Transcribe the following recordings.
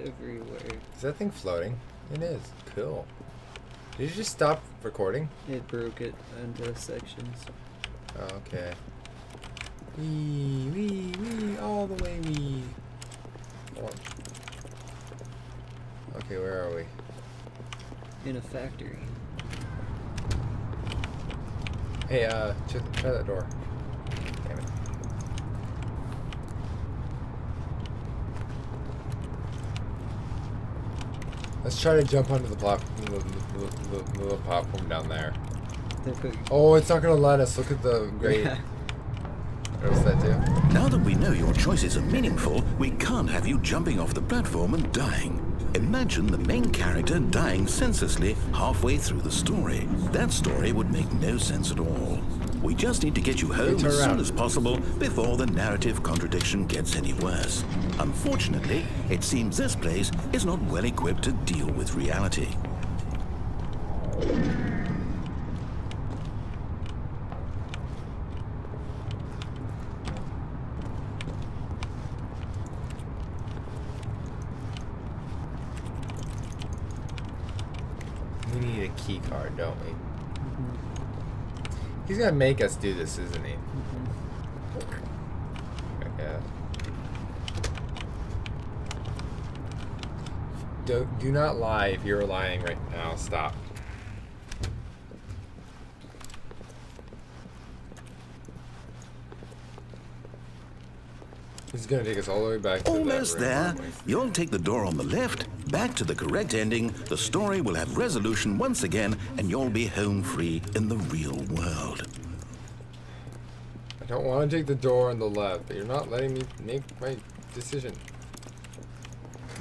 everywhere. Is that thing floating? It is. Cool. Did you just stop recording? It broke it into sections. Oh, okay. Wee, all the way wee. Oh. Okay, where are we? In a factory. Hey, try that door. Damn it. Let's try to jump onto the little platform down there. Oh, it's not gonna let us. Look at the grate. Notice that too. Now that we know your choices are meaningful, we can't have you jumping off the platform and dying. Imagine the main character dying senselessly halfway through the story. That story would make no sense at all. We just need to get you home as soon as possible before the narrative contradiction gets any worse. Unfortunately, it seems this place is not well equipped to deal with reality. We need a key card, don't we? He's gonna make us do this, isn't he? Okay. Do not lie. If you're lying right now, stop. He's gonna take us all the way back to Almost that room, there. You'll take the door on the left, back to the correct ending, the story will have resolution once again, and you'll be home free in the real world. I don't want to take the door on the left, but you're not letting me make my decision.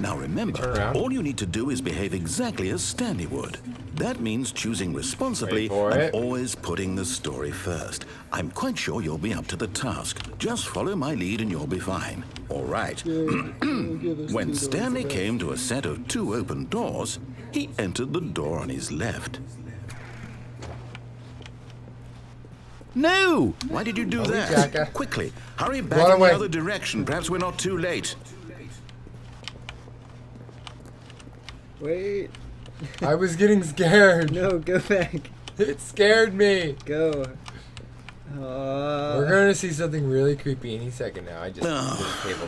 Now remember, all you need to do is behave exactly as Stanley would. That means choosing responsibly and always putting the story first. I'm quite sure you'll be up to the task. Just follow my lead and you'll be fine. All right. When Stanley came to a set of 2 open doors, he entered the door on his left. No! Why did you do that? Quickly, hurry back in the other direction. Perhaps we're not too late. Wait. I was getting scared. No, go back. It scared me. Go. We're going to see something really creepy any second now. I just...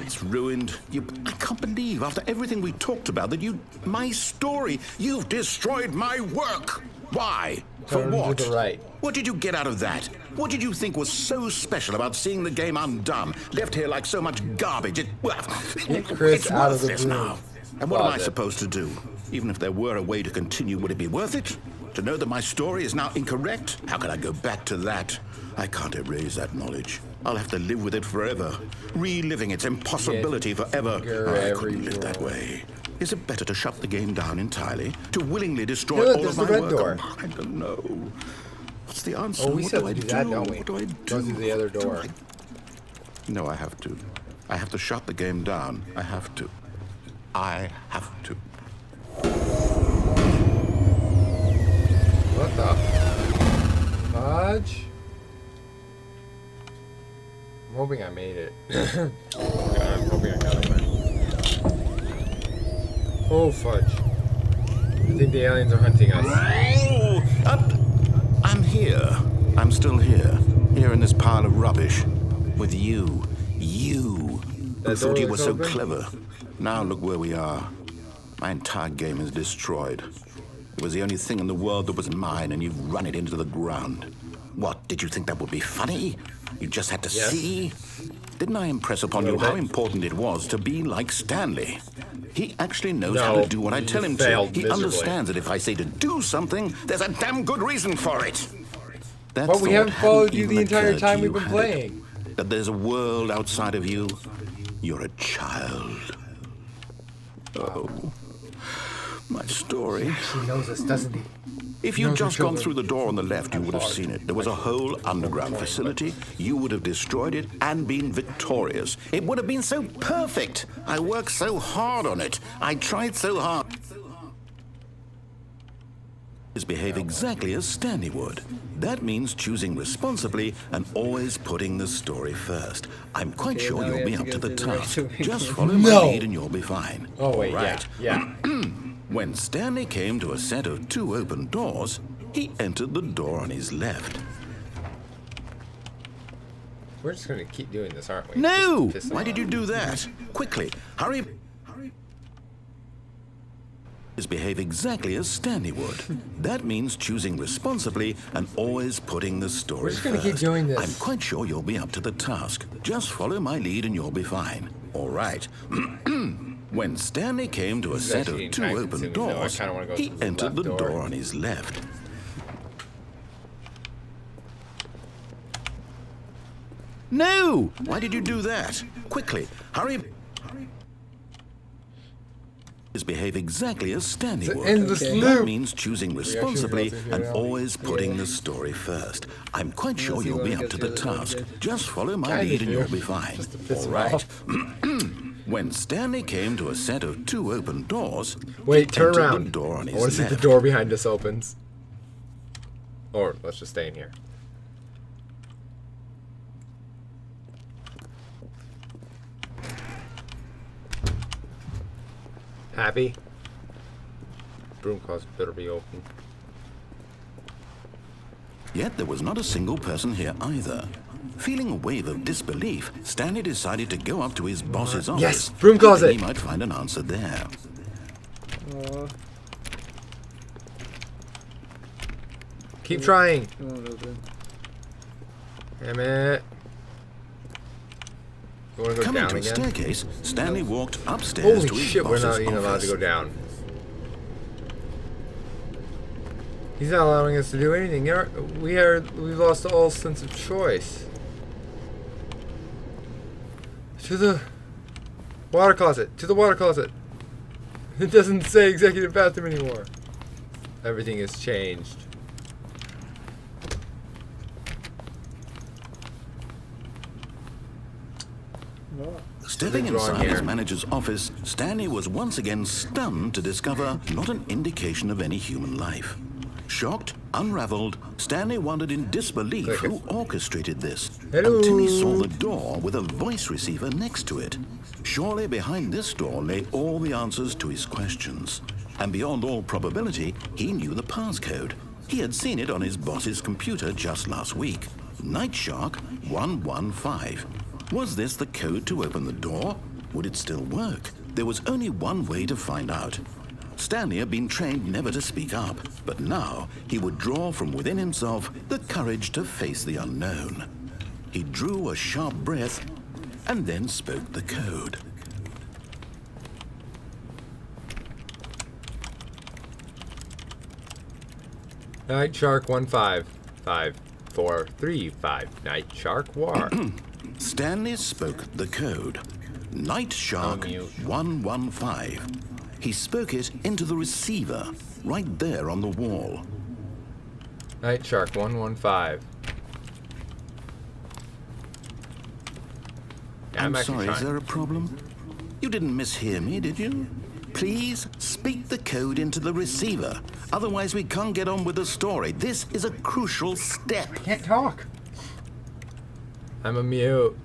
It's ruined. I can't believe, after everything we talked about, that my story, you've destroyed my work. Why? For what? To the right. What did you get out of that? What did you think was so special about seeing the game undone? Left here like so much garbage. It's worthless now. And what am I supposed to do? Even if there were a way to continue, would it be worth it? To know that my story is now incorrect? How can I go back to that? I can't erase that knowledge. I'll have to live with it forever, reliving its impossibility forever. I couldn't live that way. Is it better to shut the game down entirely? To willingly destroy all of my work? Door. I don't know. What's the answer? Oh, we said to do that, don't we? What do I do? Go through the other door. No, I have to. I have to shut the game down. I have to. I have to. What the fudge? I'm hoping I made it. I'm hoping I got it. Oh fudge. I think the aliens are hunting us. Oh, I'm here. I'm still here. Here in this pile of rubbish. With you. You. Who thought you were so clever. Now look where we are. My entire game is destroyed. It was the only thing in the world that was mine, and you've run it into the ground. What, did you think that would be funny? You just had to see? Didn't I impress upon you how important it was to be like Stanley? He actually knows how to do what I tell him to. He understands that if I say to do something, there's a damn good reason for it. But we haven't followed you the entire time we've been playing. That there's a world outside of you. You're a child. Oh, my story. He knows us, doesn't he? If you'd just gone through the door on the left, you would have seen it. There was a whole underground facility. You would have destroyed it and been victorious. It would have been so perfect. I worked so hard on it. I tried so hard. behave exactly as Stanley would. That means choosing responsibly and always putting the story first. I'm quite sure now we you'll be have up to to go the through the task. right Just way. follow my lead and you'll be fine. Oh wait, All right. yeah. When Stanley came to a set of 2 open doors, he entered the door on his left. We're just gonna keep doing this, aren't we? No! Just to piss Why them did you off. do that? Quickly, hurry. Behave exactly as Stanley would. That means choosing responsibly and always putting the story We're just gonna first. keep doing this. I'm quite sure you'll be up to the task. Just follow my lead and you'll be fine. All right. When Stanley came to a This is set actually of 2 time open consuming, though. I doors, kinda wanna go he through the entered the left door door. on his left. No! Why did you do that? Quickly, hurry. Behave exactly as Stanley It's an would. endless Okay. That loop. means choosing actually responsibly about to hear and it. always putting the story first. I'm quite sure Unless you you'll be wanna up go to the through the task. loop. Just follow my Kinda lead and do. you'll be fine. Just to piss All him right. off. When Stanley came to a set of 2 open doors, Wait, turn entered around. the door on I his want to see if the left. door behind us opens. Or let's just stay in here. Happy? Broom closet better be open. Yet there was not a single person here either. Feeling a wave of disbelief, Stanley decided to go up to his boss's office. Yes, broom hoping closet. He might find an answer there. Aw, Keep trying. it won't open. Damn it. You want to go Coming down to a again? staircase, Stanley walked upstairs Holy to his shit, we're boss's not even allowed to office. go down. He's not allowing us to do anything. We've lost all sense of choice. To the water closet. To the water closet. It doesn't say executive bathroom anymore. Everything has changed. Stepping Drawing inside his here. manager's office, Stanley was once again stunned to discover not an indication of any human life. Shocked, unraveled, Stanley wondered in disbelief Click it. who orchestrated this, Hello. until he saw the door with a voice receiver next to it. Surely behind this door lay all the answers to his questions. And beyond all probability, he knew the passcode. He had seen it on his boss's computer just last week. Night Shark 115. Was this the code to open the door? Would it still work? There was only one way to find out. Stanley had been trained never to speak up, but now he would draw from within himself the courage to face the unknown. He drew a sharp breath and then spoke the code. Night Shark 1554335. Night Shark War. Stanley spoke the code. Night Shark Unmute. 115. He spoke it into the receiver, right there on the wall. Night Shark 115. Yeah, I'm actually sorry, is trying. there a problem? You didn't mishear me, did you? Please speak the code into the receiver. Otherwise, we can't get on with the story. This is a crucial step. Can't talk. I'm a mute.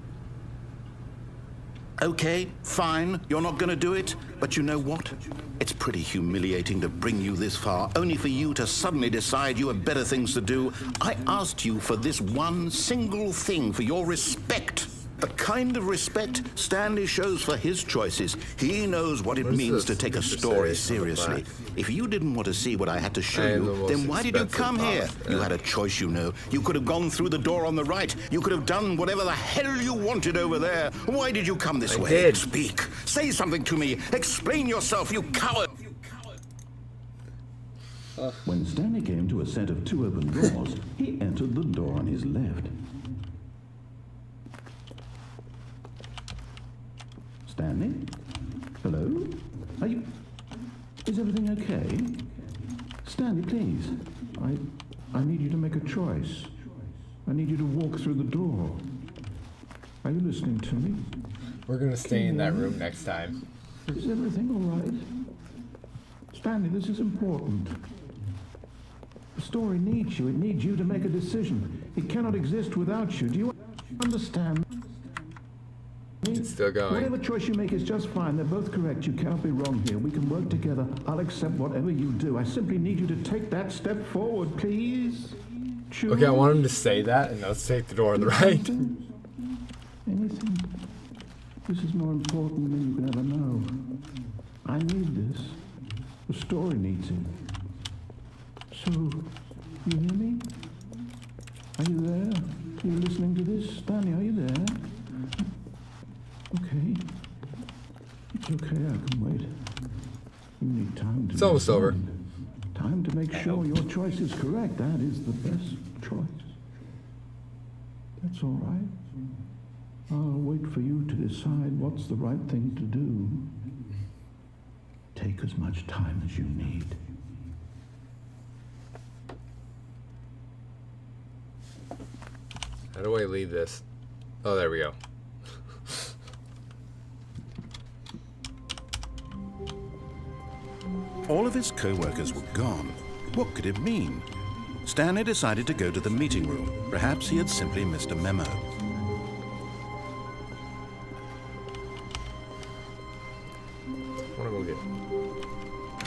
Okay, fine, you're not gonna do it, but you know what? It's pretty humiliating to bring you this far, only for you to suddenly decide you have better things to do. I asked you for this one single thing, for your respect. The kind of respect Stanley shows for his choices. He knows what it What is means this to take a picture story say on the seriously. back? If you didn't want to see what I had to show I am you, the most then why did you expensive come here? boss, You yeah. had a choice, you know. You could have gone through the door on the right. You could have done whatever the hell you wanted over there. Why did you come this I way? did. Speak. Say something to me. Explain yourself, you coward. When Stanley came to a set of 2 open doors, he entered the door on his left. Stanley? Hello? Are you... Is everything okay? Stanley, please. I need you to make a choice. I need you to walk through the door. Are you listening to me? We're gonna stay in that room next time. Is everything all right? Stanley, this is important. story needs you. It needs you to make a decision. It cannot exist without you. Do you understand? It's still going. Whatever choice you make is just fine. They're both correct. You cannot be wrong here. We can work together. I'll accept whatever you do. I simply need you to take that step forward, please. Choose. Okay, I want him to say that, and let's take the door on the right. Anything. This is more important than you can ever know. I need this. The story needs it. So, you hear me? Are you there? Are you listening to this? Stanley, are you there? Okay. It's okay, I can wait. You need time to... It's almost over. Time to make sure your choice is correct. That is the best choice. That's all right. I'll wait for you to decide what's the right thing to do. Take as much time as you need. How do I leave this? Oh, there we go. All of his co-workers were gone. What could it mean? Stanley decided to go to the meeting room. Perhaps he had simply missed a memo.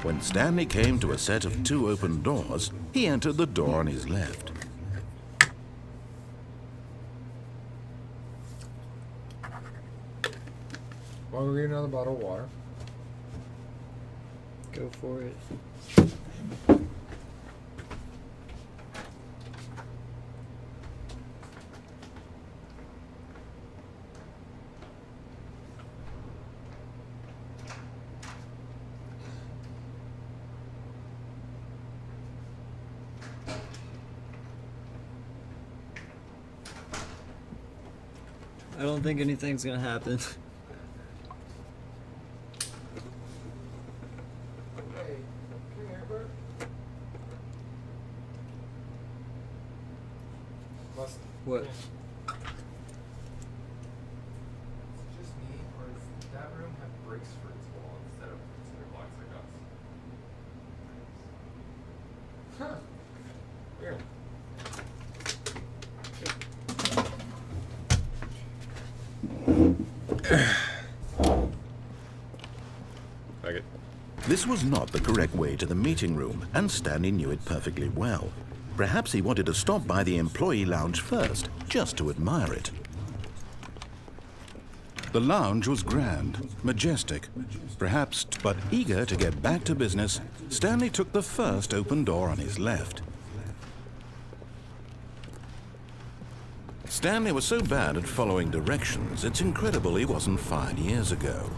When Stanley came to a set of 2 open doors, he entered the door on his left. Want to get another bottle of water? Go for it. I don't think anything's gonna happen. What? Is it just me, or does that room have bricks for its wall instead of cinder blocks like us? Huh. Weird. Like it. This was not the correct way to the meeting room, and Stanley knew it perfectly well. Perhaps he wanted to stop by the employee lounge first, just to admire it. The lounge was grand, majestic, perhaps, but eager to get back to business, Stanley took the first open door on his left. Stanley was so bad at following directions, it's incredible he wasn't fired years ago.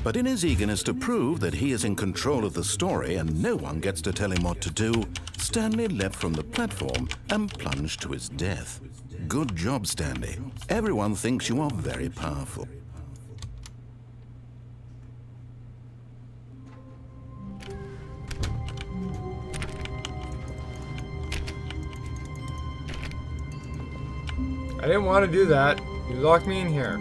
But in his eagerness to prove that he is in control of the story and no one gets to tell him what to do, Stanley leapt from the platform and plunged to his death. Good job, Stanley. Everyone thinks you are very powerful. I didn't want to do that. You locked me in here.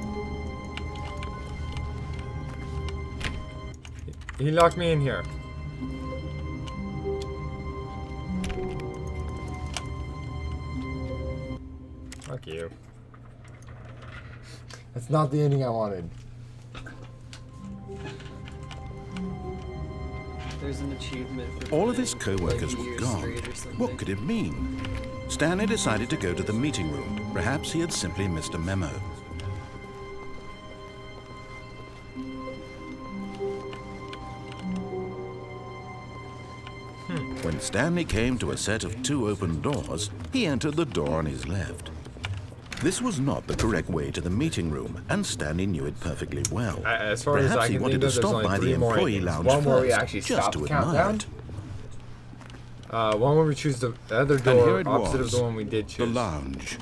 He locked me in here. Fuck you. That's not the ending I wanted. There's an achievement for All of his co-workers were gone. What could it mean? Stanley decided to go to the meeting room. Perhaps he had simply missed a memo. When Stanley came to a set of 2 open doors, he entered the door on his left. This was not the correct way to the meeting room, and Stanley knew it perfectly well. As far as Perhaps I he can wanted think to of, there's stop only by the 3 more employee endings. lounge One where we first, actually just stop to the admire countdown. it. One where we choose the other And door here it opposite was, of the one we did the choose. lounge.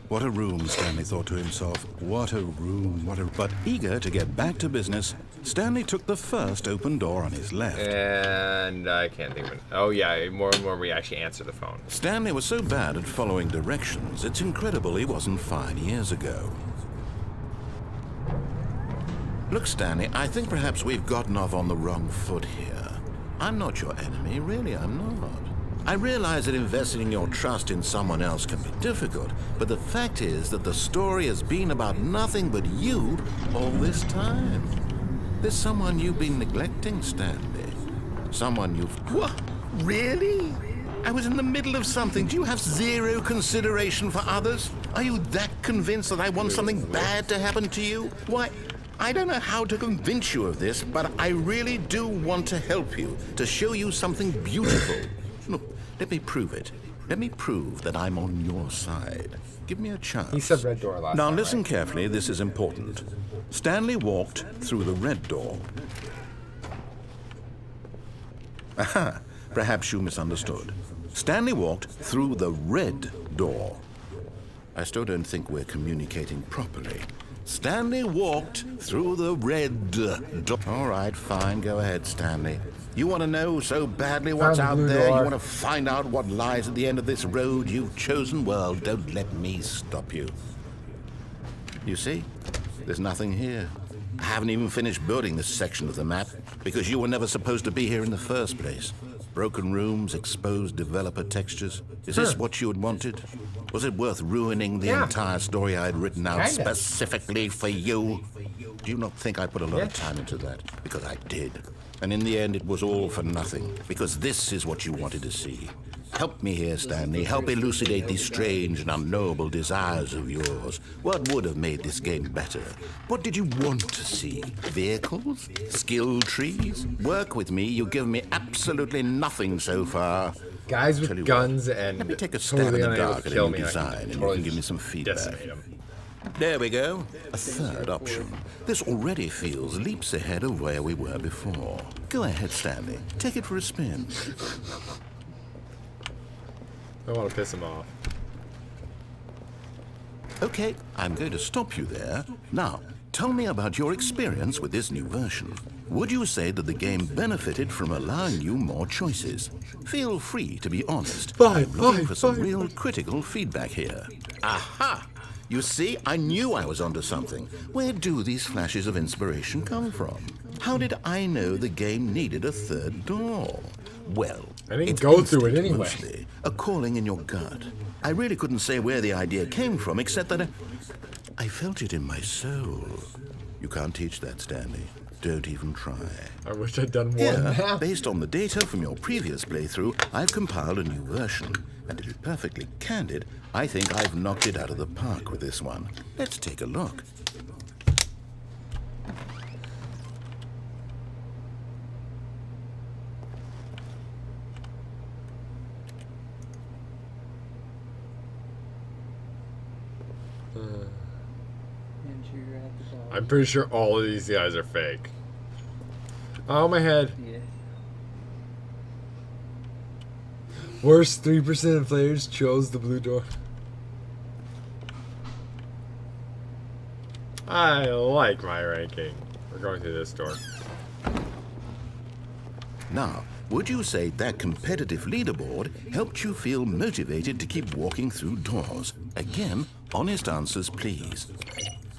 What a room, Stanley thought to himself. What a room, what a... But eager to get back to business, Stanley took the first open door on his left. And I can't think of it. Oh yeah, more and more we actually answer the phone. Stanley was so bad at following directions, it's incredible he wasn't fired years ago. Look, Stanley, I think perhaps we've gotten off on the wrong foot here. I'm not your enemy, really, I'm not. I realize that investing your trust in someone else can be difficult, but the fact is that the story has been about nothing but you all this time. There's someone you've been neglecting, Stanley. Someone you've... What? Really? I was in the middle of something. Do you have zero consideration for others? Are you that convinced that I want something bad to happen to you? Why, I don't know how to convince you of this, but I really do want to help you, to show you something beautiful. Look, let me prove it. Let me prove that I'm on your side. Give me a chance. He said red door last Now time, listen right? carefully, this is important. Stanley walked through the red door. Aha, perhaps you misunderstood. Stanley walked through the red door. I still don't think we're communicating properly. Stanley walked through the red door. All right, fine, go ahead, Stanley. You want to know so badly what's out there? You want to find out what lies at the end of this road you've chosen? Well, don't let me stop you. You see, there's nothing here. I haven't even finished building this section of the map because you were never supposed to be here in the first place. Broken rooms, exposed developer textures. Is this what you had wanted? Was it worth ruining the entire story I had written out specifically for you? Do you not think I put a lot of time into that? Because I did. And in the end, it was all for nothing. Because this is what you wanted to see. Help me here, Stanley. Help elucidate these strange and unknowable desires of yours. What would have made this game better? What did you want to see? Vehicles? Skill trees? Work with me. You've given me absolutely nothing so far. Guys with guns and let me take a stab in the dark at a new design, and you totally can give me some feedback. decimate him. There we go. A third option. This already feels leaps ahead of where we were before. Go ahead, Stanley. Take it for a spin. I want to piss him off. Okay, I'm going to stop you there. Now, tell me about your experience with this new version. Would you say that the game benefited from allowing you more choices? Feel free to be honest. I'm looking for some real critical feedback here. Aha! You see, I knew I was onto something. Where do these flashes of inspiration come from? How did I know the game needed a third door? Well, I didn't it's go through it instinct anyway. mostly, a calling in your gut. I really couldn't say where the idea came from, except that I felt it in my soul. You can't teach that, Stanley. Don't even try. I wish I'd done more than Here, that. based on the data from your previous playthrough, I've compiled a new version. And to be perfectly candid, I think I've knocked it out of the park with this one. Let's take a look. I'm pretty sure all of these guys are fake. Oh, my head. Yeah. Worst 3% of players chose the blue door. I like my ranking. We're going through this door. Now, would you say that competitive leaderboard helped you feel motivated to keep walking through doors? Again, honest answers, please.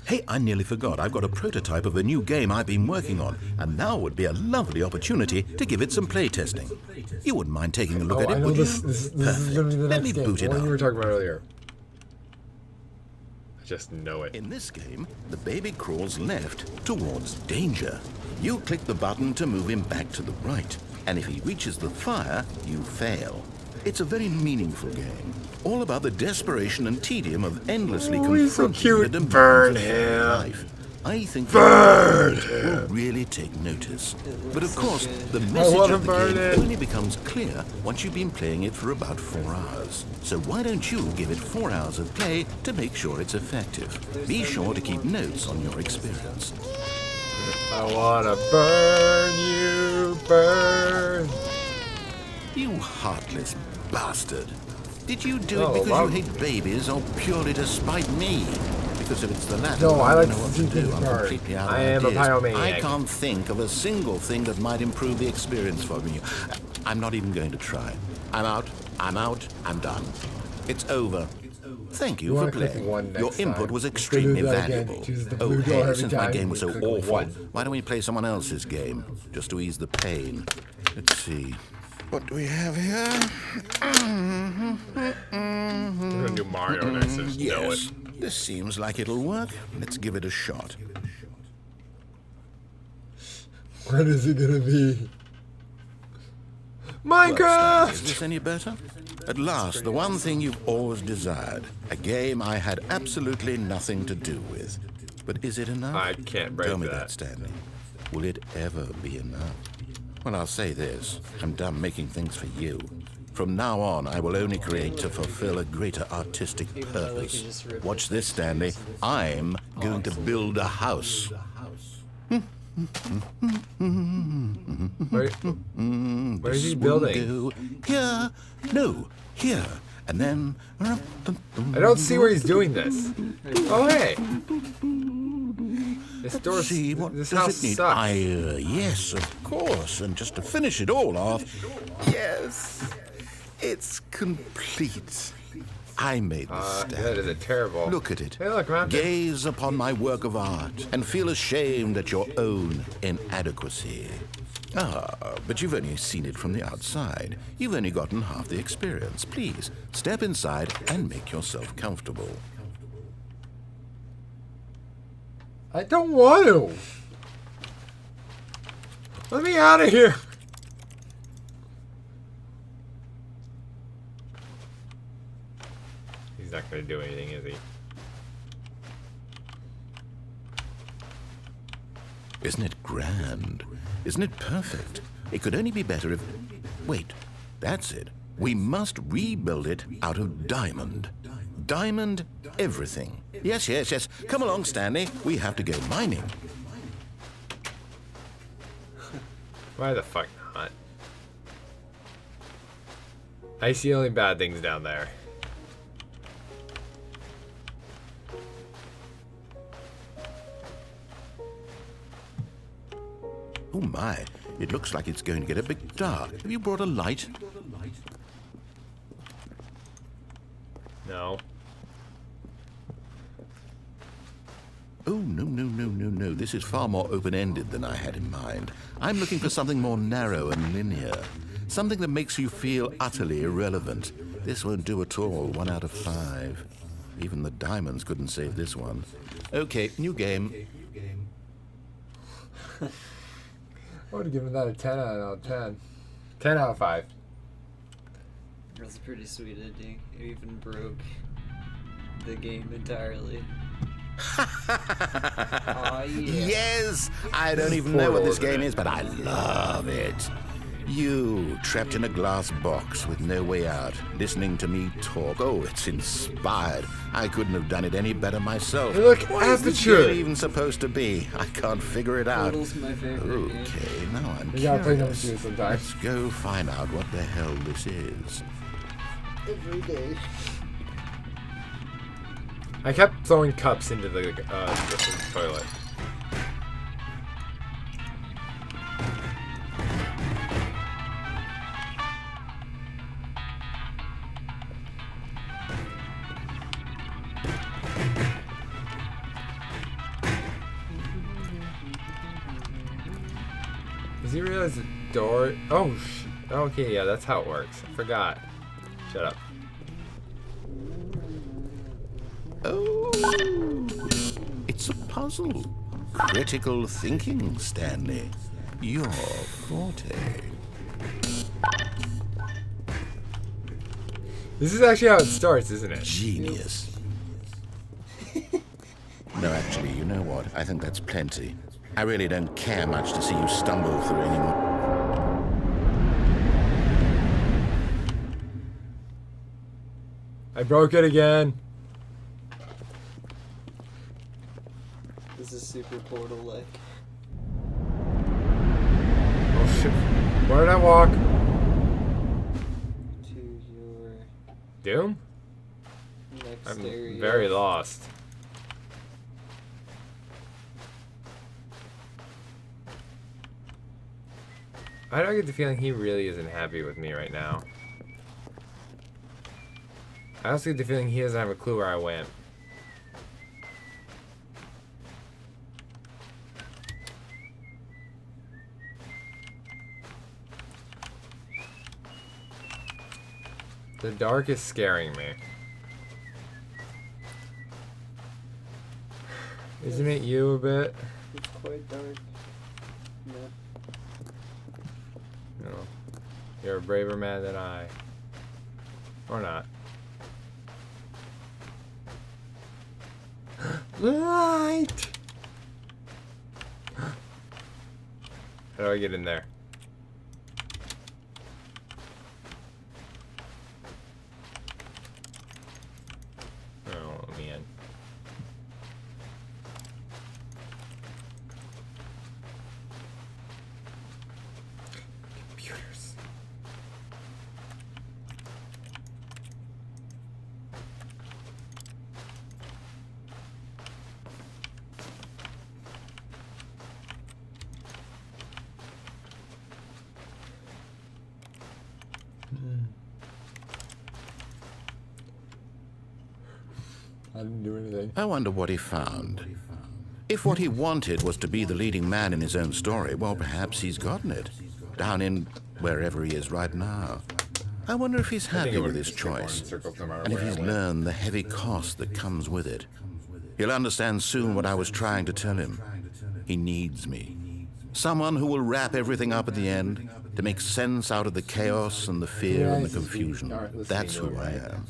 Hey, I nearly forgot. I've got a prototype of a new game I've been working on, and now would be a lovely opportunity to give it some playtesting. You wouldn't mind taking a look at I it, know would this you? is going to be the Let next me game. boot The it one up. you were talking about earlier. I just know it. In this game, the baby crawls left towards danger. You click the button to move him back to the right, and if he reaches the fire, you fail. It's a very meaningful game, all about the desperation and tedium of endlessly he's so confronting cute. the demands Burn of him. life. I think Burn will really take notice. But of course, the I message wanna of the burn game it. only becomes clear once you've been playing it for about 4 hours. So why don't you give it 4 hours of play to make sure it's effective? Be sure to keep notes on your experience. I want to burn you, burn. You heartless bastard. Did you do it Oh, because wow. you hate babies or purely to spite me? Because if it's the latter, No, I like don't know to what see to do. things I'm burn. completely out of I am a ideas. pyromaniac. I can't think of a single thing that might improve the experience for you. I'm not even going to try. I'm out, I'm done. It's over. Thank you You for wanna click playing. one Your next input time. was If they do extremely that again, valuable. choose the Oh, blue door hey, every since my time, game was so click awful, one. why don't we play someone else's game, just to ease the pain? Let's see. What do we have here? We're gonna do Mario next. I just know it. Yes. This seems like it'll work. Let's give it a shot. When is it gonna be? Well, Minecraft! is this any better? At last, the one thing you've always desired. A game I had absolutely nothing to do with. But is it enough? I can't break Tell me that. that, Stanley. Will it ever be enough? Well, I'll say this. I'm done making things for you. From now on, I will only create to fulfill a greater artistic purpose. Watch this, Stanley. I'm going to build a house. Where is he building? Here. No, here. And then... I don't see where he's doing this. Oh, hey. This door, See, what this does house it need? sucks. Yes, of course. And just to finish it all off, yes, it's complete. I made this That is a terrible. Look at it. Hey, look, around it. Gaze upon my work of art and feel ashamed at your own inadequacy. Ah, but you've only seen it from the outside. You've only gotten half the experience. Please, step inside and make yourself comfortable. I don't want to. Let me out of here. He's not going to do anything, is he? Isn't it grand? Isn't it perfect? It could only be better if... Wait, that's it. We must rebuild it out of diamond. Diamond everything. Yes, yes, yes. Come along, Stanley. We have to go mining. Why the fuck not? I see only bad things down there. Oh my, it looks like it's going to get a bit dark. Have you brought a light? No. Oh, no, no, no, no, no. This is far more open-ended than I had in mind. I'm looking for something more narrow and linear. Something that makes you feel utterly irrelevant. This won't do at all. 1 out of 5. Even the diamonds couldn't save this one. Okay, new game. I would have given that a 10 out of 10. 10 out of 5. That's a pretty sweet ending. It even broke the game entirely. Aw, yeah. Yes! I don't even know what this game is, but I love it. You, trapped in a glass box with no way out, listening to me talk. Oh, it's inspired. I couldn't have done it any better myself. Hey, look, what is this aperture. game even supposed to be? I can't figure it out. Portal's my favorite game. Okay, now I'm You gotta play number curious. 2 sometimes. Let's go find out what the hell this is. Every day. I kept throwing cups into the toilet. Does he realize the door? Oh, okay, yeah, that's how it works. I forgot. Shut up. Oh, it's a puzzle. Critical thinking, Stanley. Your forte. This is actually how it starts, isn't it? Genius. No, actually, you know what? I think that's plenty. I really don't care much to see you stumble through anymore. I broke it again. This is super Portal-like. Oh shit. Where did I walk? To your Doom? next I'm area. very lost. I don't get the feeling he really isn't happy with me right now. I also get the feeling he doesn't have a clue where I went. The dark is scaring me. Isn't it you a bit? It's quite dark. Yeah. No. You're a braver man than I. Or not. Light! How do I get in there? Oh, man. Computers. I didn't do anything. I wonder what he found. If what he wanted was to be the leading man in his own story, well, perhaps he's gotten it. Down in wherever he is right now. I wonder if he's happy with his choice. And if he's learned the heavy cost that comes with it. He'll understand soon what I was trying to tell him. He needs me. Someone who will wrap everything up at the end, to make sense out of the chaos and the fear and the confusion. That's who I am.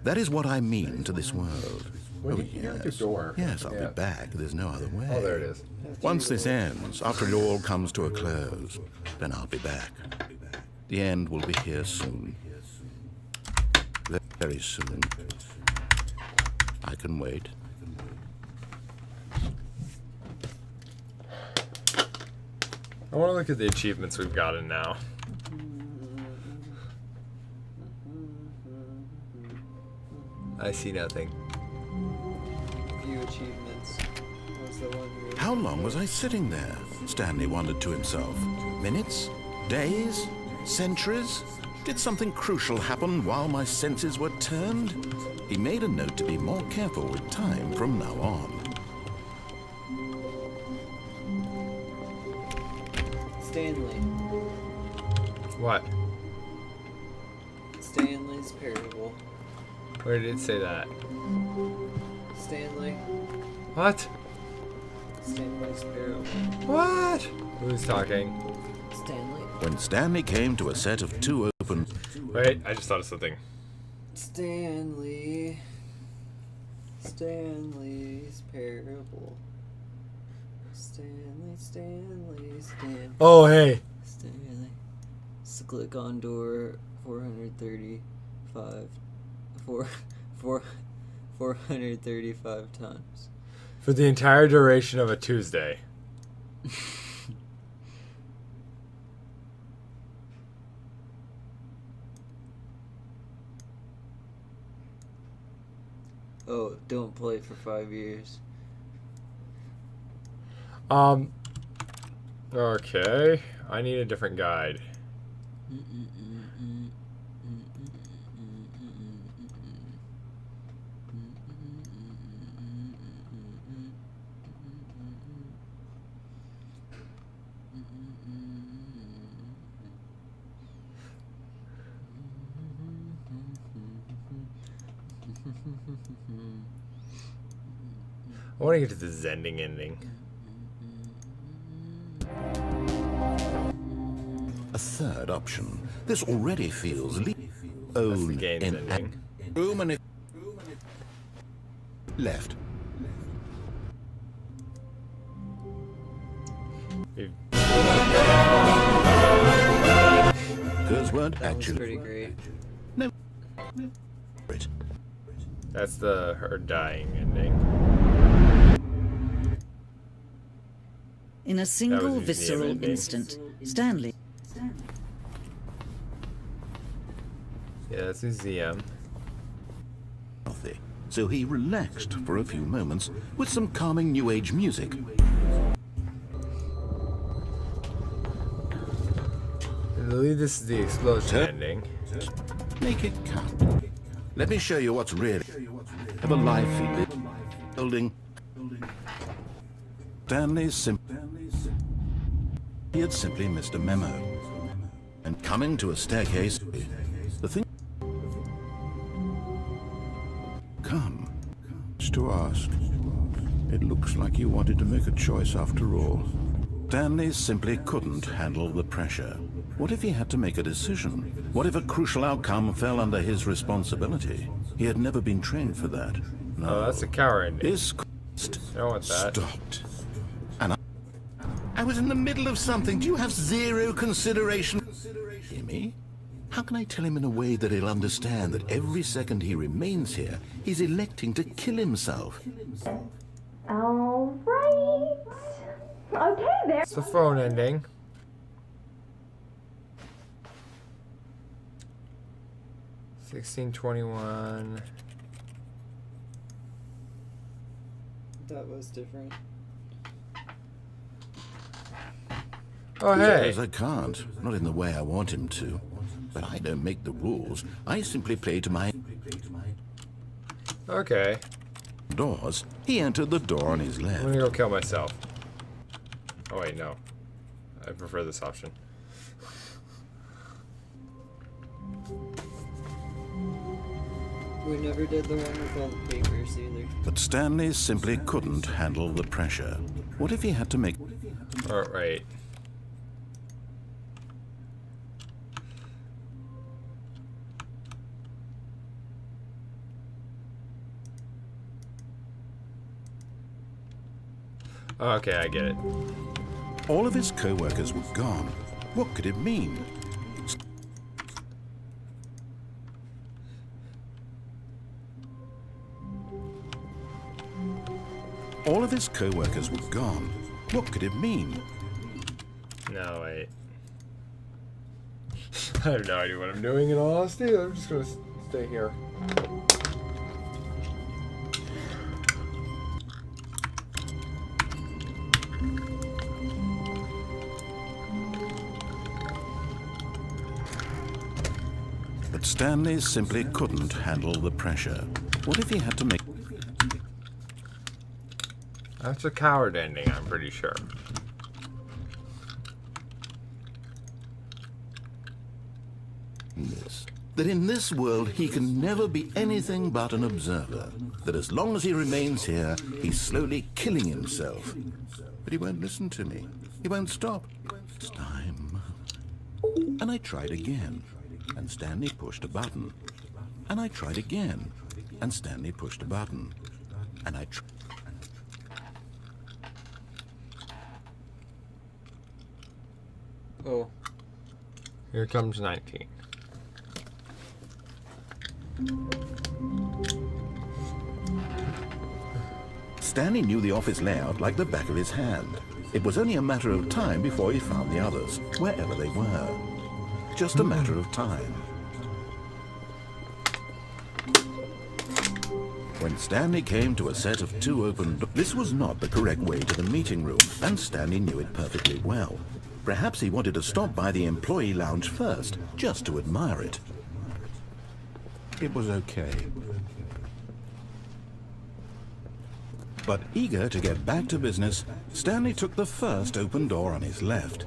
That is what I mean to this world. Oh, yes. Yes, I'll be back. There's no other way. Oh, there it is. Once this ends, after it all comes to a close, then I'll be back. The end will be here soon. Very soon. I can wait. I want to look at the achievements we've gotten now. I see nothing. Few achievements. What's the one you... How long was I sitting there? Stanley wondered to himself. Minutes? Days? Centuries? Did something crucial happen while my senses were turned? He made a note to be more careful with time from now on. Stanley. What? Stanley's Parable. Where did it say that? Stanley. What? Stanley's Parable. What? Who's talking? Stanley. When Stanley came to a set of two open... Wait, I just thought of something. Stanley. Stanley's Parable. Stanley. Oh, hey. Stanley. So click on door 435. 435 times. For the entire duration of a Tuesday. Oh, don't play for 5 years. Okay. I need a different guide. I want to get to the Zending ending. A third option. This already feels That's the game's ending. Room and left. Girls weren't That was actually pretty great. no. That's the her dying ending. In a single museum visceral ending. instant, Stanley. Yeah, that's museum. Healthy. So he relaxed for a few moments with some calming New Age music. I believe this is the explosion ending. Make it count. Let me show you what's really of a life he lived. Building. He had simply missed a memo. And coming to a staircase, the thing ask. It looks like you wanted to make a choice after all. Stanley simply couldn't handle the pressure. What if he had to make a decision? What if a crucial outcome fell under his responsibility? He had never been trained for that. No. Oh, that's a coward. His quest I don't want that. stopped. And I was in the middle of something. Do you have zero consideration? Hear me? How can I tell him in a way that he'll understand that every second he remains here, he's electing to kill himself? All right. Okay, there. It's the phone ending. $16.21. That was different. Oh, hey. Because I can't. Not in the way I want him to. But I don't make the rules. I simply play to my Okay. doors. He entered the door on his I'm left. gonna go kill myself. Oh, wait, no. I prefer this option. We never did the one with all the papers either. But Stanley simply couldn't handle the pressure. What if he had to make... Alright. Okay, I get it. All of his co-workers were gone. What could it mean? All of his co-workers were gone. What could it mean? No, wait. I have no idea what I'm doing in all honesty. I'm just gonna stay here. But Stanley simply couldn't handle the pressure. What if he had to make... That's a coward ending, I'm pretty sure. this? That in this world he can never be anything but an observer. That as long as he remains here, he's slowly killing himself. But he won't listen to me. He won't stop. It's time. And I tried again. And Stanley pushed a button. And I tried again. And Stanley pushed a button. And I tried. Oh. Here comes 19. Stanley knew the office layout like the back of his hand. It was only a matter of time before he found the others, wherever they were. Just a matter of time. When Stanley came to a set of two open doors, this was not the correct way to the meeting room, and Stanley knew it perfectly well. Perhaps he wanted to stop by the employee lounge first, just to admire it. It was okay. But eager to get back to business, Stanley took the first open door on his left.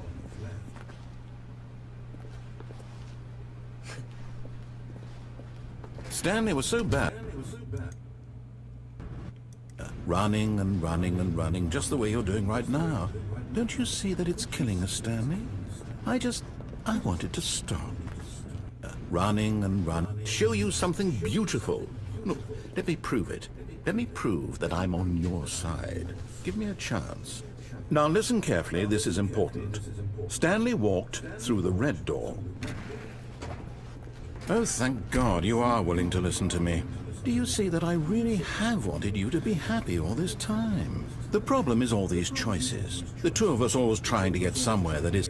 Stanley was so bad. Running and running and running, just the way you're doing right now. Don't you see that it's killing us, Stanley? I wanted to stop. Running and running. Show you something beautiful. Look, let me prove it. Let me prove that I'm on your side. Give me a chance. Now listen carefully, this is important. Stanley walked through the red door. Oh, thank God you are willing to listen to me. Do you see that I really have wanted you to be happy all this time? The problem is all these choices. The two of us always trying to get somewhere that is...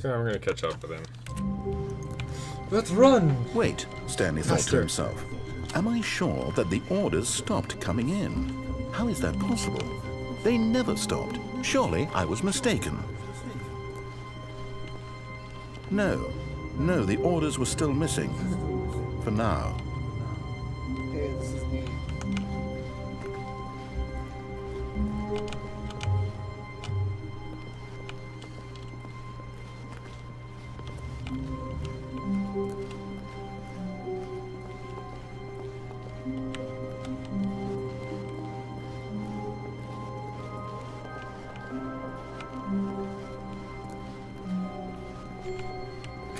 Yeah, I'm gonna catch up with him. Let's run! Wait, Stanley thought to himself. Am I sure that the orders stopped coming in? How is that possible? They never stopped. Surely I was mistaken. No, the orders were still missing. For now. Hey, this is me.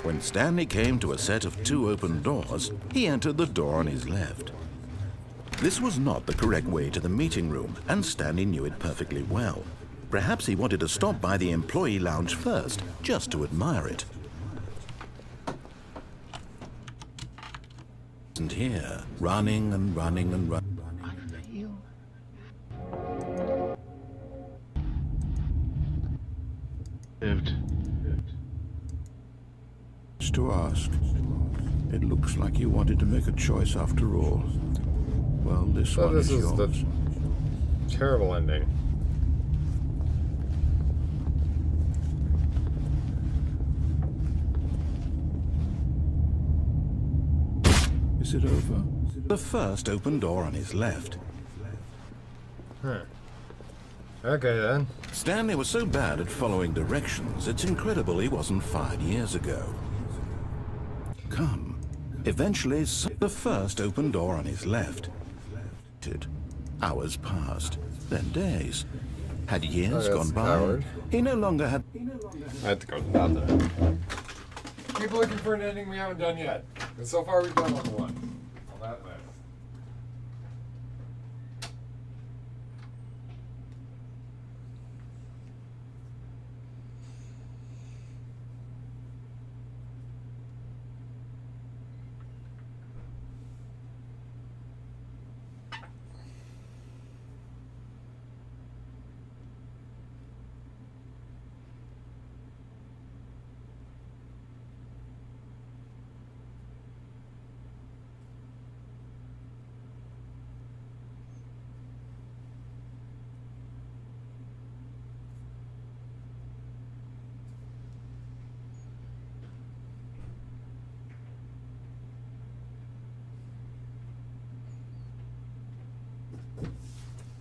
When Stanley came to a set of 2 open doors, he entered the door on his left. This was not the correct way to the meeting room, and Stanley knew it perfectly well. Perhaps he wanted to stop by the employee lounge first, just to admire it. And here, running and running and running. To ask. It looks like you wanted to make a choice after all. Well, this one is yours. The terrible ending. Is it over? The first open door on his left. Huh. Okay then. Stanley was so bad at following directions, it's incredible he wasn't fired years ago. Come. Eventually, the first open door on his left. Hours passed, then days. Had years gone by, coward. he no longer had... I have to go to the bathroom. Keep looking for an ending we haven't done yet. And so far we've done level 1. On that list.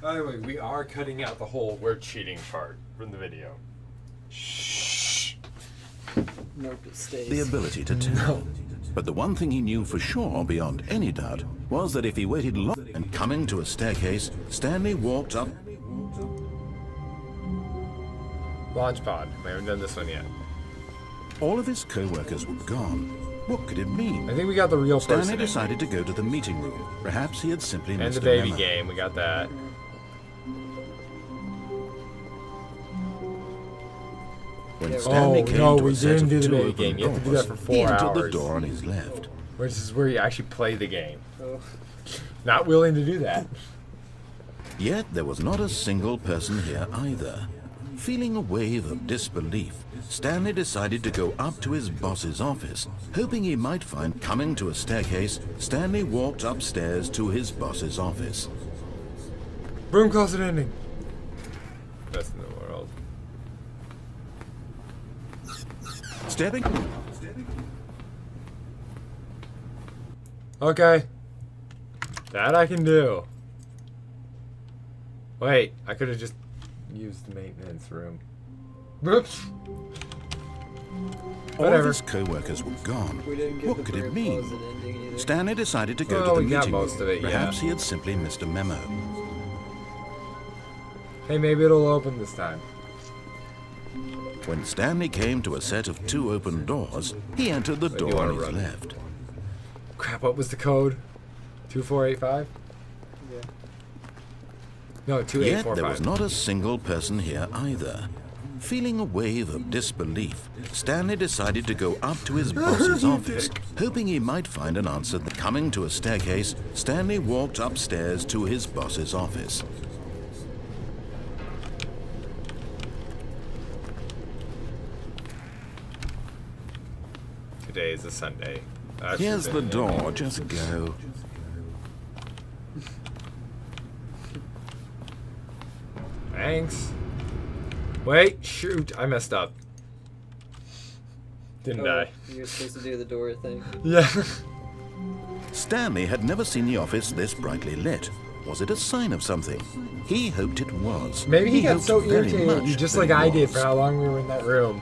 By the way, we are cutting out the whole "we're cheating" part from the video. Shh. Nope, it stays. The ability to tell. No. But the one thing he knew for sure, beyond any doubt, was that if he waited long and coming to a staircase, Stanley walked up. Launch pod. We haven't done this one yet. All of his co-workers were gone. What could it mean? I think we got the real person. Stanley decided to go to the meeting room. Perhaps he had simply And missed the baby a memo. game. We got that. When Stanley came no, to we a set didn't of do the 2 baby open game. You have to do doors, that for 4 he entered the hours. door on his left. Which is where you actually play the game. Oh. Not willing to do that. Yet there was not a single person here either. Feeling a wave of disbelief, Stanley decided to go up to his boss's office, hoping he might find coming to a staircase. Stanley walked upstairs to his boss's office. Broom closet ending. Best in the world. Stepping... Okay. That I can do. Wait, I could have just used the maintenance room. Whoops. All of Whatever. his co-workers were gone. We didn't get What the could it broom mean? closet ending either. Stanley decided to go Well, to the we got meeting most room. of it, yeah. Perhaps he had simply missed a memo. Hey, maybe it'll open this time. When Stanley came to a set of 2 open doors, he entered the Wait, do you door on wanna his run? left. Crap, what was the code? 2485? Yeah. No, Yet 2845. there was not a single person here either. Feeling a wave of disbelief, Stanley decided to go up to his boss's office, hoping he might find an answer. Coming to a staircase, Stanley walked upstairs to his boss's office. Today is a Sunday. Here's the door, just go. Thanks. Wait, shoot, I messed up. Didn't I? You were supposed to do the door thing. Yeah. Stanley had never seen the office this brightly lit. Was it a sign of something? He hoped it was. Maybe he got hoped so very irritated, much just that like it I did was. for how long we were in that room.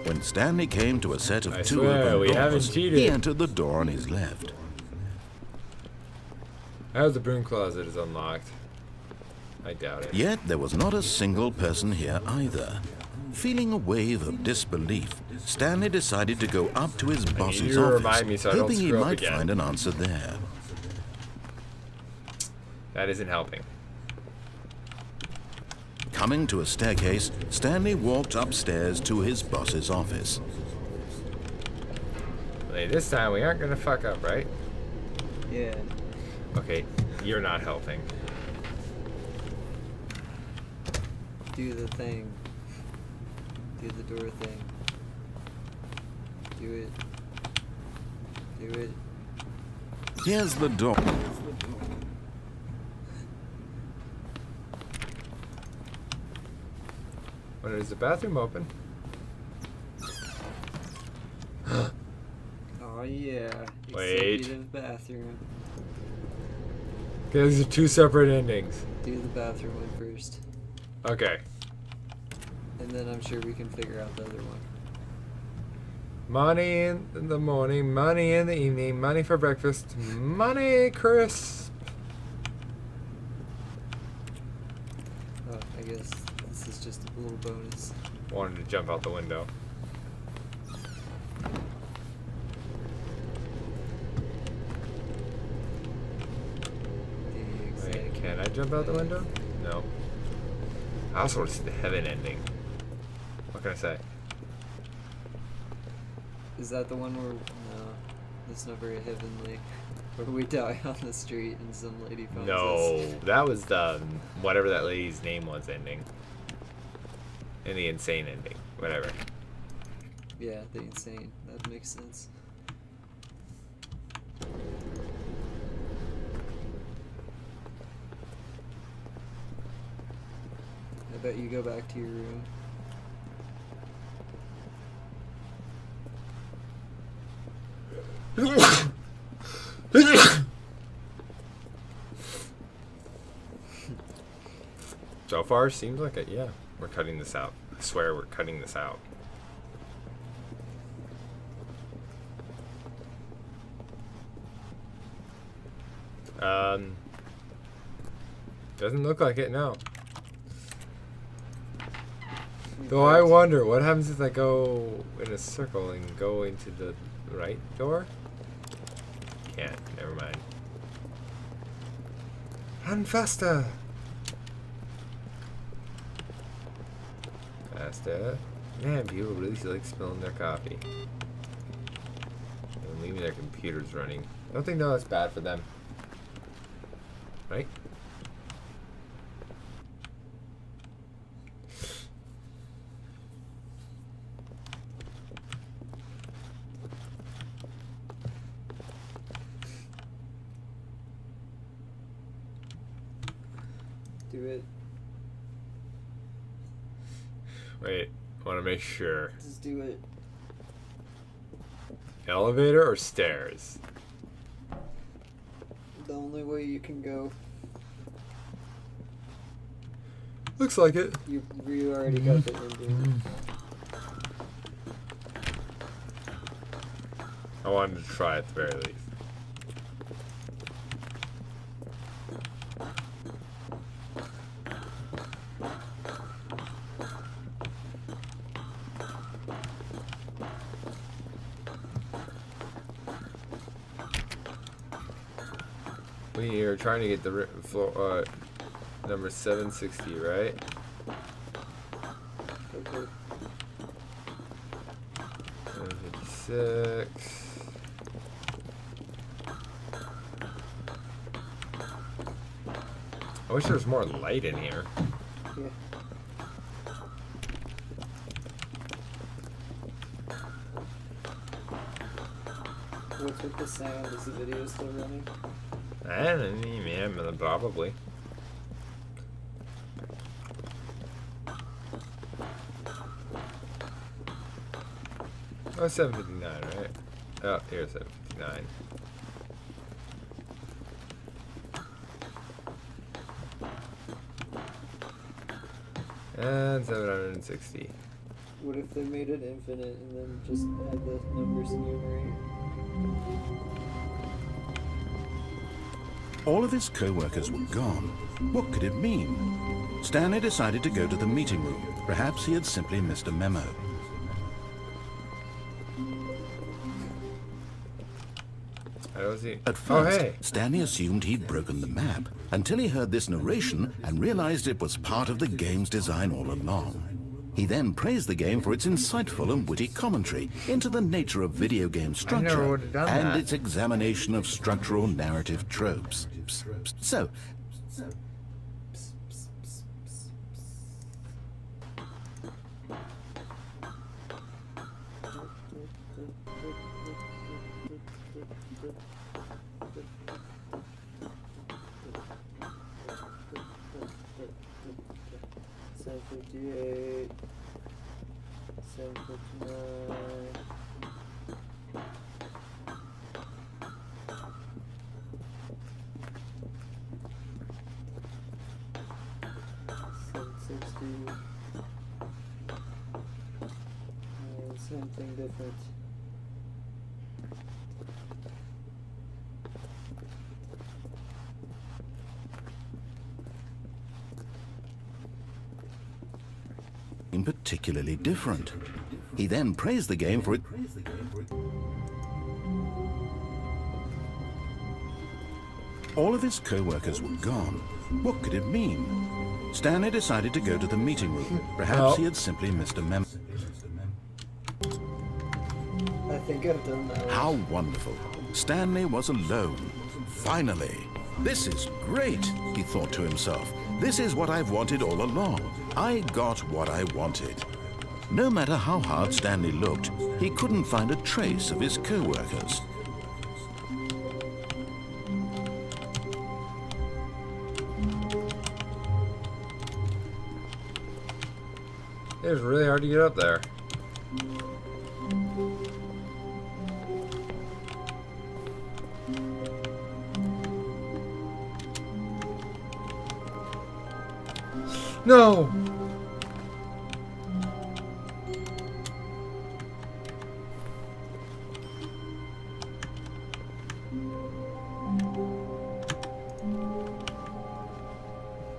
When Stanley came to a set of I 2 swear, open we doors, haven't cheated. he entered the door on his left. I hope the broom closet is unlocked. I doubt it. Yet there was not a single person here either. Feeling a wave of disbelief, Stanley decided to go up to his boss's you to office, remind me so I don't hoping he screw up might again. find an answer there. That isn't helping. Coming to a staircase, Stanley walked upstairs to his boss's office. Hey, this time we aren't gonna fuck up, right? Yeah. Okay, you're not helping. Do the thing. Do the door thing. Do it. Do it. Here's the door. When is the bathroom open? Oh yeah. Wait. Executive bathroom. Okay, these are two separate endings. Do the bathroom one first. Okay. And then I'm sure we can figure out the other one. Money in the morning, money in the evening, money for breakfast, money crisp. Oh, I guess this is just a little bonus. Wanted to jump out the window. Wait, can I jump out the window? No. I also want to see the heaven ending. What can I say? Is that the one where... No, that's not very heavenly. Where we die on the street and some lady finds No, us. that was the whatever that lady's name was ending. And the insane ending. Whatever. Yeah, the insane. That makes sense. I bet you go back to your room. So far, seems like it, yeah. We're cutting this out. I swear we're cutting this out. Doesn't look like it, no. Though I wonder, what happens if I go in a circle and go into the right door? Can't, never mind. Run faster! Faster. Man, people really like spilling their coffee. And leaving their computers running. Don't think no, that's bad for them. Right? Do it. Wait, I want to make sure. Just do it. Elevator or stairs? The only way you can go. Looks like it. You already got the ending. I wanted to try at the very least. We are trying to get the floor, number 760, right? Okay. 756. I wish there was more light in here. Yeah. What's with the sound? Is the video still running? I don't know, man, probably. Oh, 759, right? Oh, here's 759. And 760. What if they made it infinite and then just had the numbers enumerate? All of his co-workers were gone. What could it mean? Stanley decided to go to the meeting room. Perhaps he had simply missed a memo. At first, Stanley assumed he'd broken the map until he heard this narration and realized it was part of the game's design all along. He then praised the game for its insightful and witty commentary into the nature of video game structure and its examination of structural narrative tropes. So, something different. particularly different. He then praised the game for it. All of his co-workers were gone. What could it mean? Stanley decided to go to the meeting room. Perhaps he had simply missed a memo. I think I've done that. How wonderful. Stanley was alone. Finally. This is great, he thought to himself. This is what I've wanted all along. I got what I wanted. No matter how hard Stanley looked, he couldn't find a trace of his co-workers. It was really hard to get up there. No!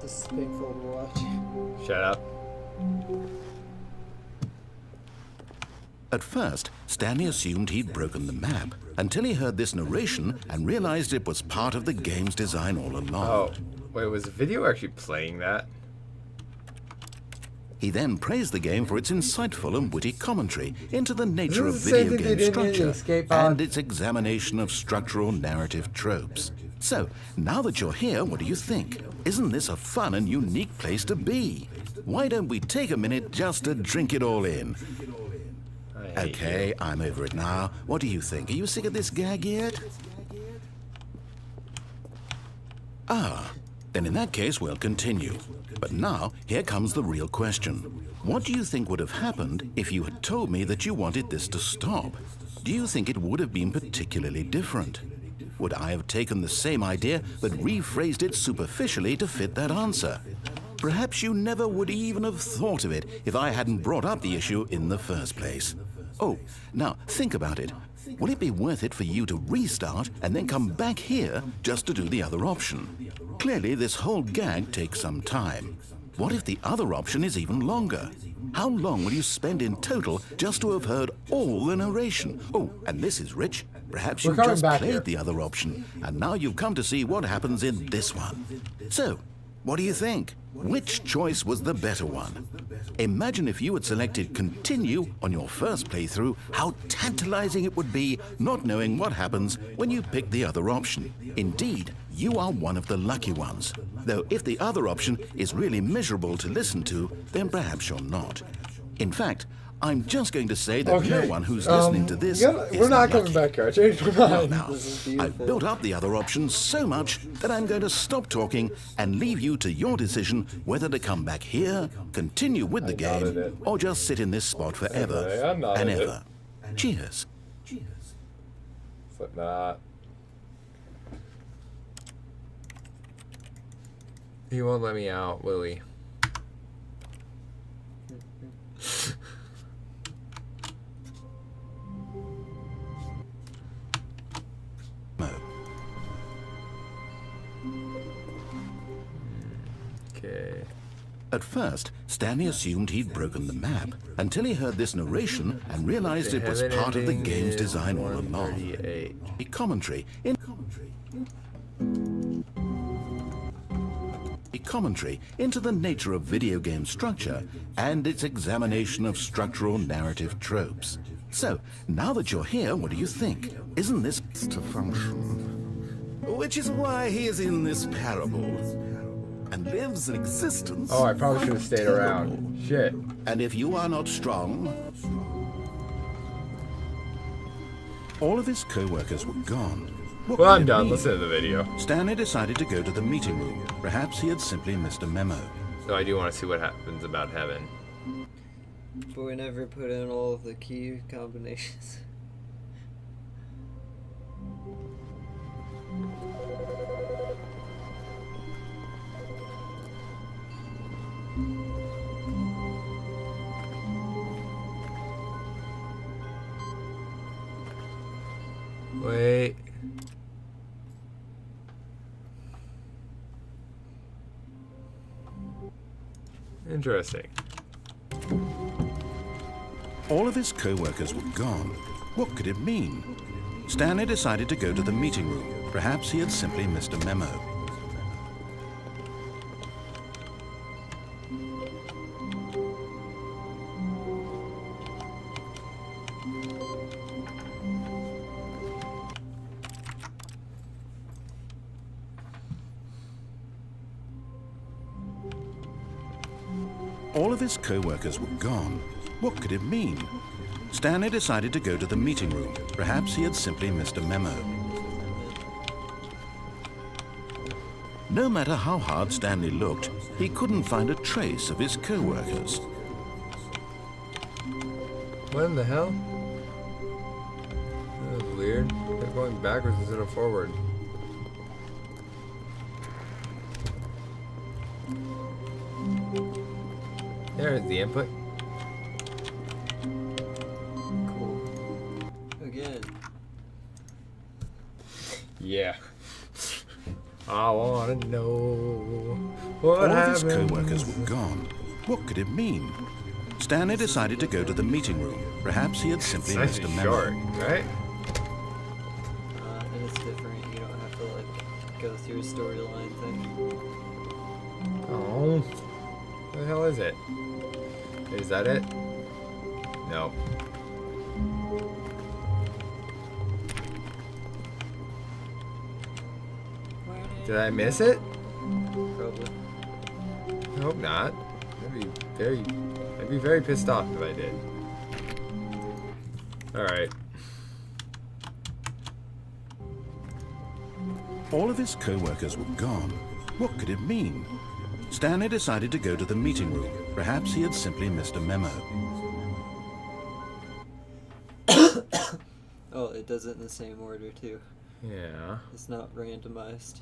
This is painful to watch. Shut up. At first, Stanley assumed he'd broken the map until he heard this narration and realized it was part of the game's design all along. Oh, wait, was the video actually playing that? He then praised the game for its insightful and witty commentary into the nature of video game structure and its examination of structural narrative tropes. So, now that you're here, what do you think? Isn't this a fun and unique place to be? Why don't we take a minute just to drink it all in? Okay, I'm over it now. What do you think? Are you sick of this gag yet? Ah, then in that case, we'll continue. But now, here comes the real question. What do you think would have happened if you had told me that you wanted this to stop? Do you think it would have been particularly different? Would I have taken the same idea but rephrased it superficially to fit that answer? Perhaps you never would even have thought of it if I hadn't brought up the issue in the first place. Oh, now think about it. Will it be worth it for you to restart and then come back here just to do the other option? Clearly, this whole gag takes some time. What if the other option is even longer? How long will you spend in total just to have heard all the narration? Oh, and this is rich. Perhaps you just played the other option, and now you've come to see what happens in this one. So, what do you think? Which choice was the better one? Imagine if you had selected continue on your first playthrough, how tantalizing it would be not knowing what happens when you pick the other option. Indeed, you are one of the lucky ones. Though if the other option is really miserable to listen to, then perhaps you're not. In fact, I'm just going to say that no one who's listening to this we're not coming back here. I changed my mind. Now, I've built up the other options so much that I'm going to stop talking and leave you to your decision whether to come back here, continue with the game, or just sit in this spot forever and ever. Cheers. Slipknot. He won't let me out, will he? Okay. At first, Stanley assumed he'd broken the map until he heard this narration and realized it was part of the game's design all along. A commentary into the nature of video game structure and its examination of structural narrative tropes. So, now that you're here, what do you think? Isn't this to function? Which is why he is in this parable and lives an existence. Oh, I probably should have stayed around. Shit. And if you are not strong... All of his co-workers were gone. Well, I'm done. Listen to the video. Stanley decided to go to the meeting room. Perhaps he had simply missed a memo. So I do want to see what happens about heaven. But we never put in all of the key combinations. Wait. Interesting. All of his co-workers were gone. What could it mean? Stanley decided to go to the meeting room. Perhaps he had simply missed a memo. All of his co-workers were gone. What could it mean? Stanley decided to go to the meeting room. Perhaps he had simply missed a memo. No matter how hard Stanley looked, he couldn't find a trace of his co-workers. What in the hell? That was weird. They're going backwards instead of forward. There's the input. Cool. Again. Yeah. I want to know what All of happens. his co-workers were gone. What could it mean? Stanley decided to go to the meeting room. Perhaps he had simply Nice missed a and memo. short, right? And it's different. You don't have to like go through a storyline thing. Oh. What the hell is it? Is that it? No. Did I miss it? Probably. I hope not. I'd be very pissed off if I did. Alright. All of his co-workers were gone. What could it mean? Stanley decided to go to the meeting room. Perhaps he had simply missed a memo. Oh, it does it in the same order too. Yeah. It's not randomized.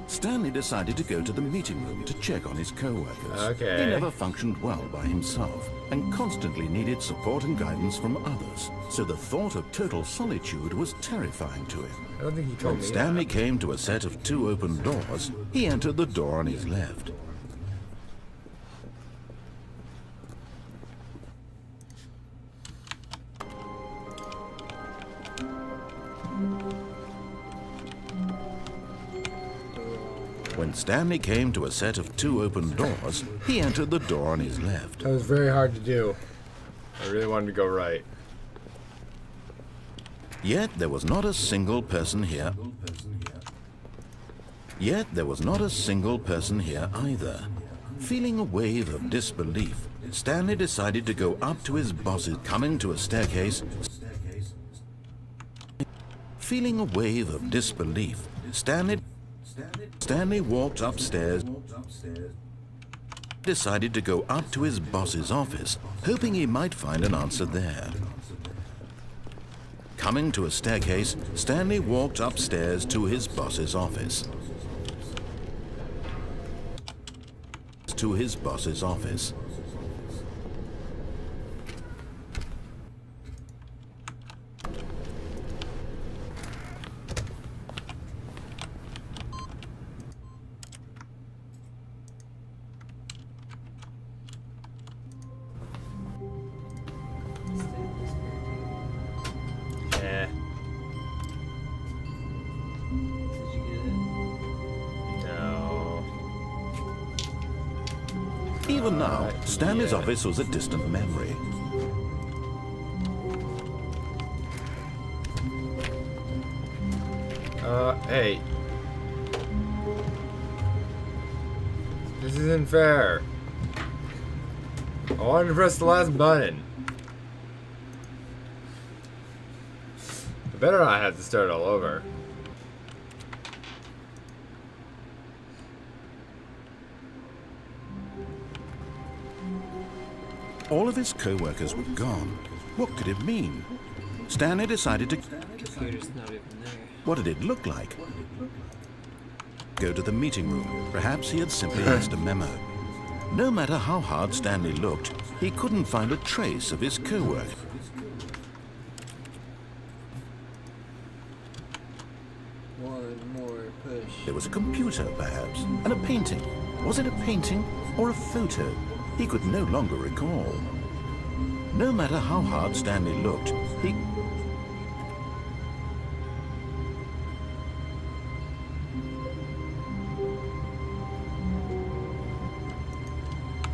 Stanley decided to go to the meeting room to check on his co-workers. Okay. He never functioned well by himself and constantly needed support and guidance from others, so the thought of total solitude was terrifying to him. I don't think he told When me Stanley that. came to a set of 2 open doors, he entered the door on his left. When Stanley came to a set of 2 open doors, he entered the door on his left. That was very hard to do. I really wanted to go right. Yet there was not a single person here. Yet there was not a single person here either. Feeling a wave of disbelief, Stanley decided to go up to his boss's, coming to a staircase. Feeling a wave of disbelief, Stanley walked upstairs, decided to go up to his boss's office, hoping he might find an answer there. Coming to a staircase, Stanley walked upstairs to his boss's office. To his boss's office. Even now, Stanley's office was a distant memory. Hey. This isn't fair. I wanted to press the last button. I better not have to start all over. All of his co-workers were gone. What could it mean? Stanley decided to... Computer's not even there. What did it look like? Go to the meeting room. Perhaps he had simply missed a memo. No matter how hard Stanley looked, he couldn't find a trace of his co-worker. One more push. There was a computer, perhaps, and a painting. Was it a painting or a photo? He could no longer recall. No matter how hard Stanley looked, he...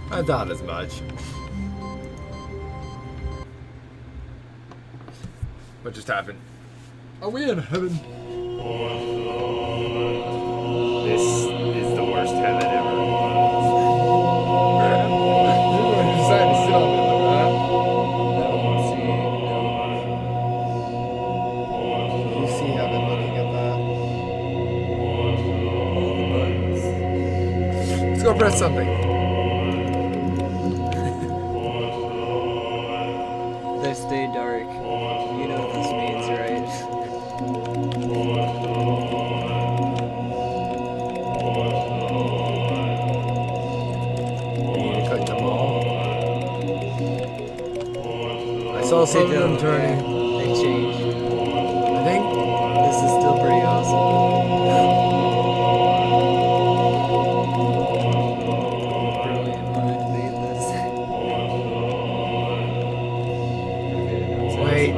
I thought as much. What just happened? Are we in heaven? This is the worst heaven ever. I decided to sit on it like that. You see heaven looking at that. Let's go press something. They stay dark. You know what this means, right? You need to cut them all. I saw some of them turning. They change. I think. This is still pretty awesome. Brilliant mind made this. Wait.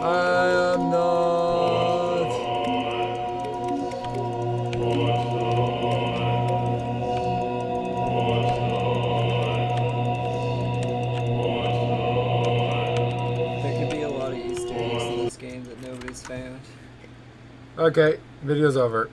I'm not. There could be a lot of Easter eggs in this game that nobody's found. Okay, video's over.